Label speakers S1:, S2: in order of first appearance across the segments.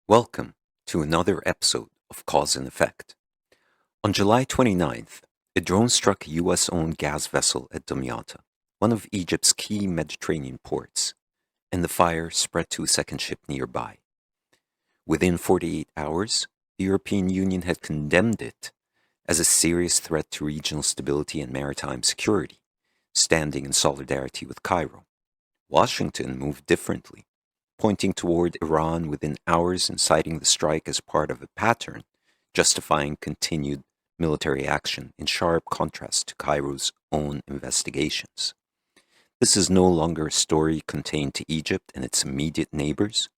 S1: Welcome to another episode of Cause and Effect. On July 29th, a drone struck a U.S.-owned gas vessel at Damietta, one of Egypt's key Mediterranean ports, and the fire spread to a second ship nearby. Within 48 hours, the European Union had condemned it as a serious threat to regional stability and maritime security, standing in solidarity with Cairo. Washington moved differently, pointing toward Iran within hours and citing the strike as part of a pattern, justifying continued military action in sharp contrast to Cairo's own investigations. This is no longer a story contained to Egypt and its immediate neighbors.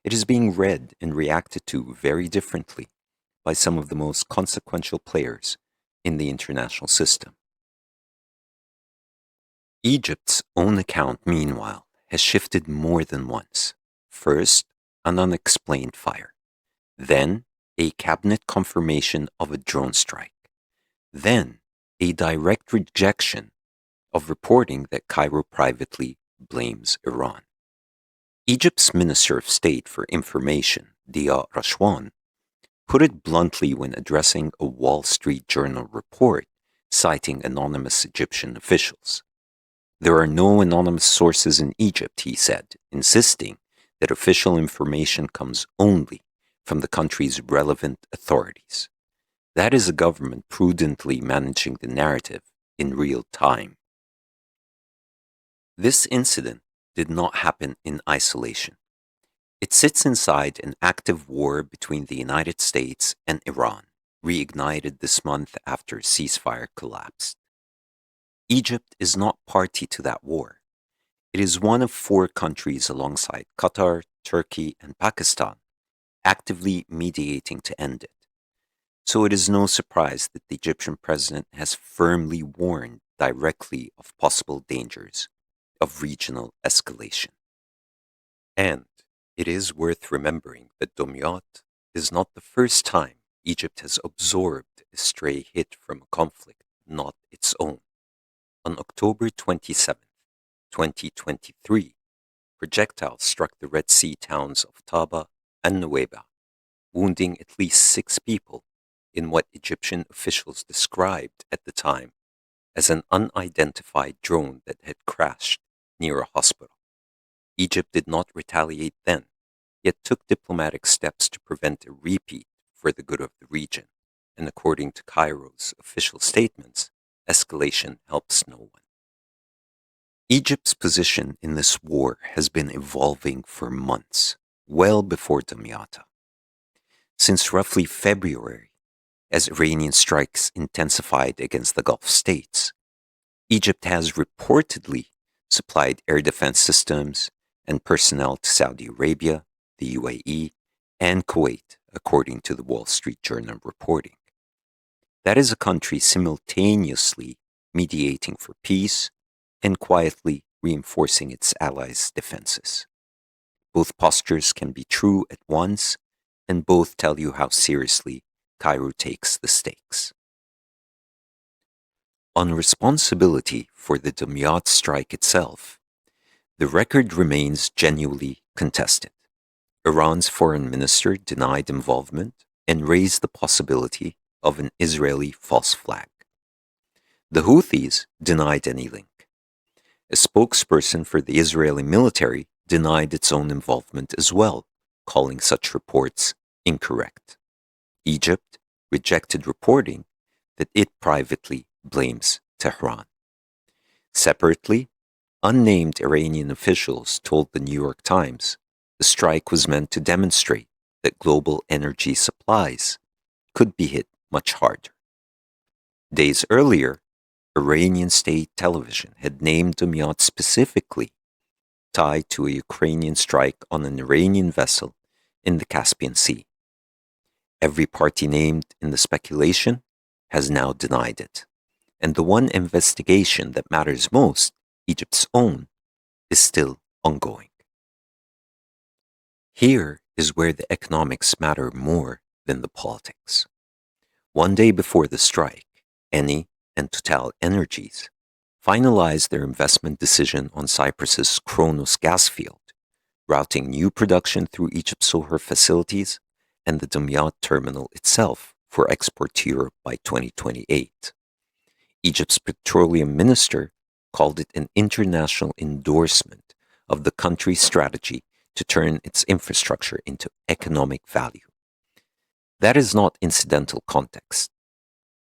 S1: It is being read and reacted to very differently by some of the most consequential players in the international system. Egypt's own account, meanwhile, has shifted more than once. First, an unexplained fire. Then, a cabinet confirmation of a drone strike. Then, a direct rejection of reporting that Cairo privately blames Iran. Egypt's Minister of State for Information, Dia Rashwan, put it bluntly when addressing a Wall Street Journal report citing anonymous Egyptian officials. There are no anonymous sources in Egypt, he said, insisting that official information comes only from the country's relevant authorities. That is a government prudently managing the narrative in real time. This incident did not happen in isolation. It sits inside an active war between the United States and Iran, reignited this month after a ceasefire collapsed. Egypt is not party to that war. It is one of 4 countries alongside Qatar, Turkey, and Pakistan actively mediating to end it. So it is no surprise that the Egyptian president has firmly warned directly of possible dangers of regional escalation. And it is worth remembering that Damietta is not the first time Egypt has absorbed a stray hit from a conflict not its own. On October 27, 2023, projectiles struck the Red Sea towns of Taba and Nuweiba, wounding at least 6 people in what Egyptian officials described at the time as an unidentified drone that had crashed near a hospital. Egypt did not retaliate then, yet took diplomatic steps to prevent a repeat for the good of the region, and according to Cairo's official statements, escalation helps no one. Egypt's position in this war has been evolving for months, well before Damietta. Since roughly February, as Iranian strikes intensified against the Gulf states, Egypt has reportedly supplied air defense systems and personnel to Saudi Arabia, the UAE, and Kuwait, according to the Wall Street Journal reporting. That is a country simultaneously mediating for peace and quietly reinforcing its allies' defenses. Both postures can be true at once, and both tell you how seriously Cairo takes the stakes. On responsibility for the Damietta strike itself, the record remains genuinely contested. Iran's foreign minister denied involvement and raised the possibility of an Israeli false flag. The Houthis denied any link. A spokesperson for the Israeli military denied its own involvement as well, calling such reports incorrect. Egypt rejected reporting that it privately blames Tehran. Separately, unnamed Iranian officials told the New York Times the strike was meant to demonstrate that global energy supplies could be hit much harder. Days earlier, Iranian state television had named Damietta specifically tied to a Ukrainian strike on an Iranian vessel in the Caspian Sea. Every party named in the speculation has now denied it, and the one investigation that matters most, Egypt's own, is still ongoing. Here is where the economics matter more than the politics. One day before the strike, Eni and Total Energies finalized their investment decision on Cyprus's Kronos gas field, routing new production through Egypt's Sohar facilities and the Damietta terminal itself for export to Europe by 2028. Egypt's petroleum minister called it an international endorsement of the country's strategy to turn its infrastructure into economic value. That is not incidental context.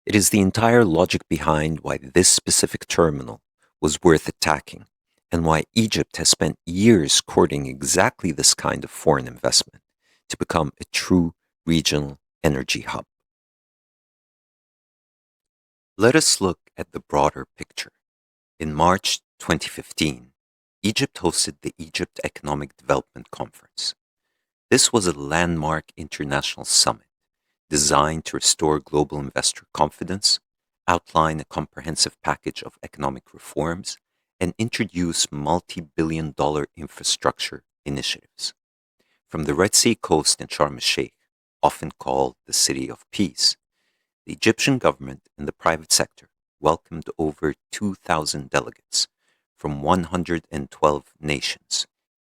S1: It is the entire logic behind why this specific terminal was worth attacking and why Egypt has spent years courting exactly this kind of foreign investment to become a true regional energy hub. Let us look at the broader picture. In March 2015, Egypt hosted the Egypt Economic Development Conference. This was a landmark international summit designed to restore global investor confidence, outline a comprehensive package of economic reforms, and introduce multi-billion-dollar infrastructure initiatives. From the Red Sea coast in Sharm el-Sheikh, often called the City of Peace, the Egyptian government and the private sector welcomed over 2,000 delegates from 112 nations,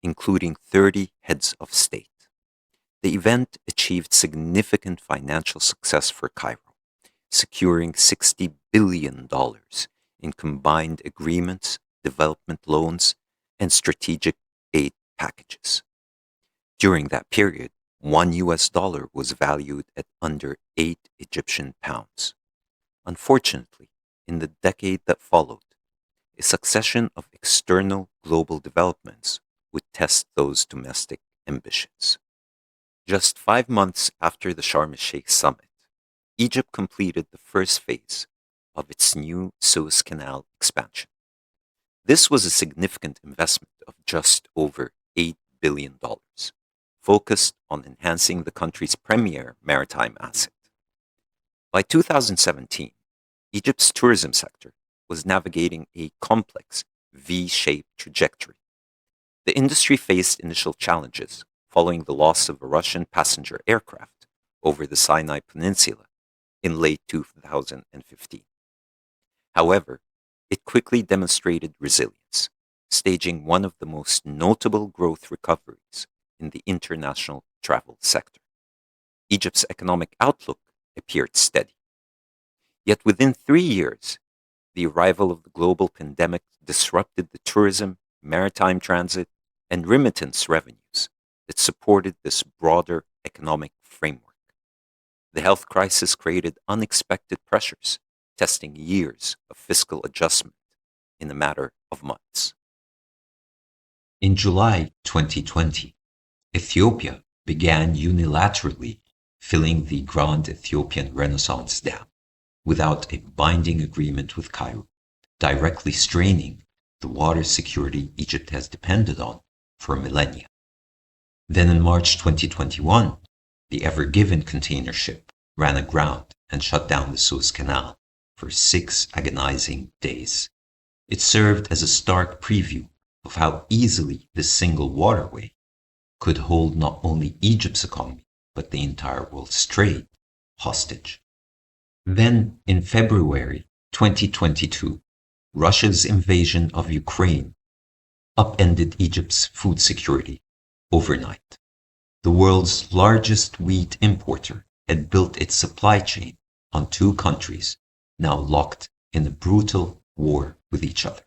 S1: including 30 heads of state. The event achieved significant financial success for Cairo, securing $60 billion in combined agreements, development loans, and strategic aid packages. During that period, $1 was valued at under 8 Egyptian pounds. Unfortunately, in the decade that followed, a succession of external global developments would test those domestic ambitions. Just 5 months after the Sharm el-Sheikh summit, Egypt completed the first phase of its new Suez Canal expansion. This was a significant investment of just over $8 billion, focused on enhancing the country's premier maritime asset. By 2017, Egypt's tourism sector was navigating a complex V-shaped trajectory. The industry faced initial challenges following the loss of a Russian passenger aircraft over the Sinai Peninsula in late 2015. However, it quickly demonstrated resilience, staging one of the most notable growth recoveries in the international travel sector. Egypt's economic outlook appeared steady. Yet within 3 years, the arrival of the global pandemic disrupted the tourism, maritime transit, and remittance revenues that supported this broader economic framework. The health crisis created unexpected pressures, testing years of fiscal adjustment in a matter of months. In July 2020, Ethiopia began unilaterally filling the Grand Ethiopian Renaissance Dam without a binding agreement with Cairo, directly straining the water security Egypt has depended on for millennia. Then in March 2021, the Ever Given container ship ran aground and shut down the Suez Canal for 6 agonizing days. It served as a stark preview of how easily this single waterway could hold not only Egypt's economy, but the entire world's trade hostage. Then, in February 2022, Russia's invasion of Ukraine upended Egypt's food security overnight. The world's largest wheat importer had built its supply chain on 2 countries now locked in a brutal war with each other.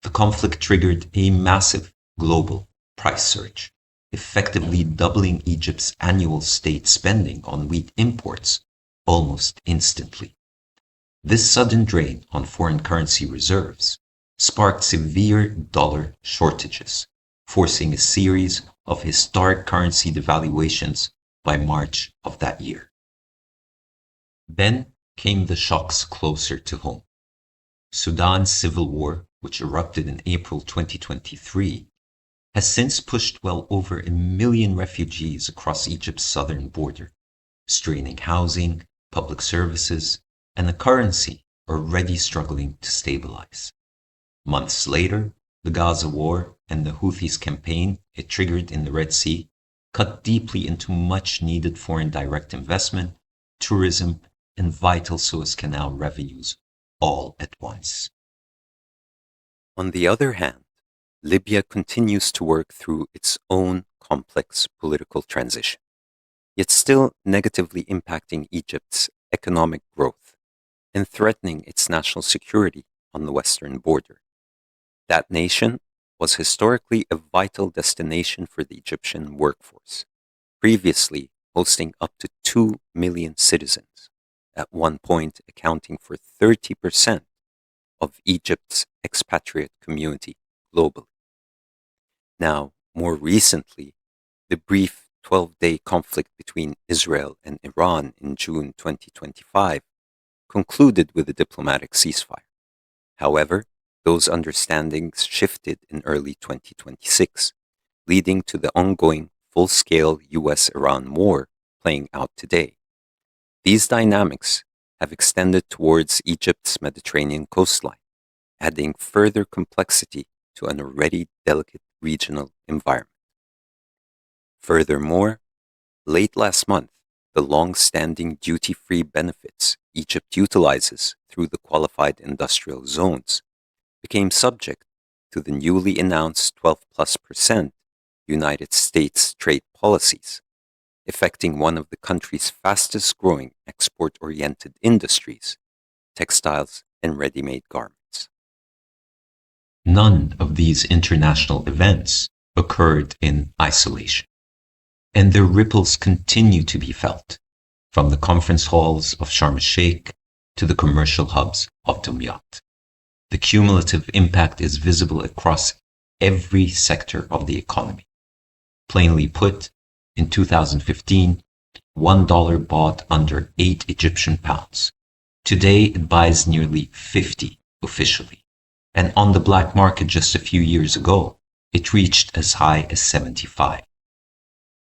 S1: The conflict triggered a massive global price surge, effectively doubling Egypt's annual state spending on wheat imports almost instantly. This sudden drain on foreign currency reserves sparked severe dollar shortages, forcing a series of historic currency devaluations by March of that year. Then came the shocks closer to home. Sudan's civil war, which erupted in April 2023, has since pushed well over 1 million refugees across Egypt's southern border, straining housing, public services, and a currency already struggling to stabilize. Months later, the Gaza war and the Houthis' campaign it triggered in the Red Sea cut deeply into much-needed foreign direct investment, tourism, and vital Suez Canal revenues all at once. On the other hand, Libya continues to work through its own complex political transition, yet still negatively impacting Egypt's economic growth and threatening its national security on the western border. That nation was historically a vital destination for the Egyptian workforce, previously hosting up to 2 million citizens, at one point accounting for 30% of Egypt's expatriate community globally. Now, more recently, the brief 12-day conflict between Israel and Iran in June 2025 concluded with a diplomatic ceasefire. However, those understandings shifted in early 2026, leading to the ongoing full-scale US-Iran war playing out today. These dynamics have extended towards Egypt's Mediterranean coastline, adding further complexity to an already delicate regional environment. Furthermore, late last month, the long-standing duty-free benefits Egypt utilizes through the qualified industrial zones became subject to the newly announced 12+% United States trade policies, affecting one of the country's fastest-growing export-oriented industries, textiles and ready-made garments.
S2: None of these international events occurred in isolation, and their ripples continue to be felt, from the conference halls of Sharm el-Sheikh to the commercial hubs of Damietta. The cumulative impact is visible across every sector of the economy. Plainly put, in 2015, $1 bought under 8 Egyptian pounds. Today it buys nearly 50 officially. And on the black market just a few years ago, it reached as high as 75.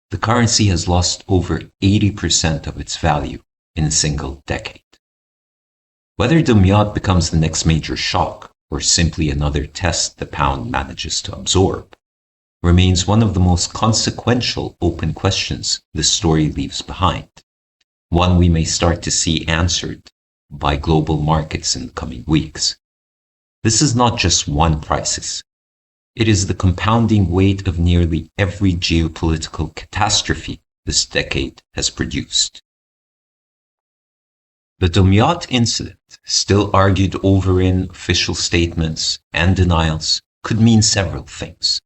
S2: The currency has lost over 80% of its value in a single decade. Whether Damietta becomes the next major shock or simply another test the pound manages to absorb remains one of the most consequential open questions this story leaves behind, one we may start to see answered by global markets in the coming weeks. This is not just one crisis. It is the compounding weight of nearly every geopolitical catastrophe this decade has produced. The Damietta incident, still argued over in official statements and denials, could mean several things.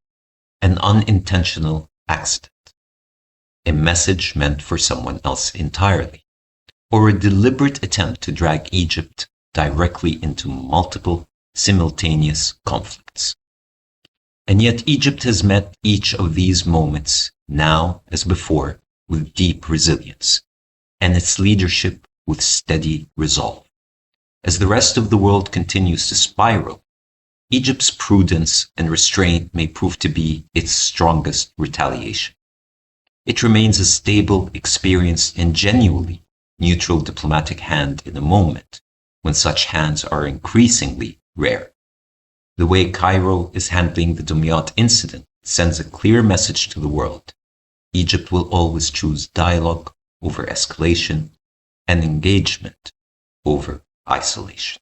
S2: An unintentional accident, a message meant for someone else entirely, or a deliberate attempt to drag Egypt directly into multiple simultaneous conflicts. And yet Egypt has met each of these moments, now as before, with deep resilience, and its leadership with steady resolve. As the rest of the world continues to spiral, Egypt's prudence and restraint may prove to be its strongest retaliation. It remains a stable, experienced, and genuinely neutral diplomatic hand in a moment when such hands are increasingly rare. The way Cairo is handling the Damietta incident sends a clear message to the world. Egypt will always choose dialogue over escalation and engagement over isolation.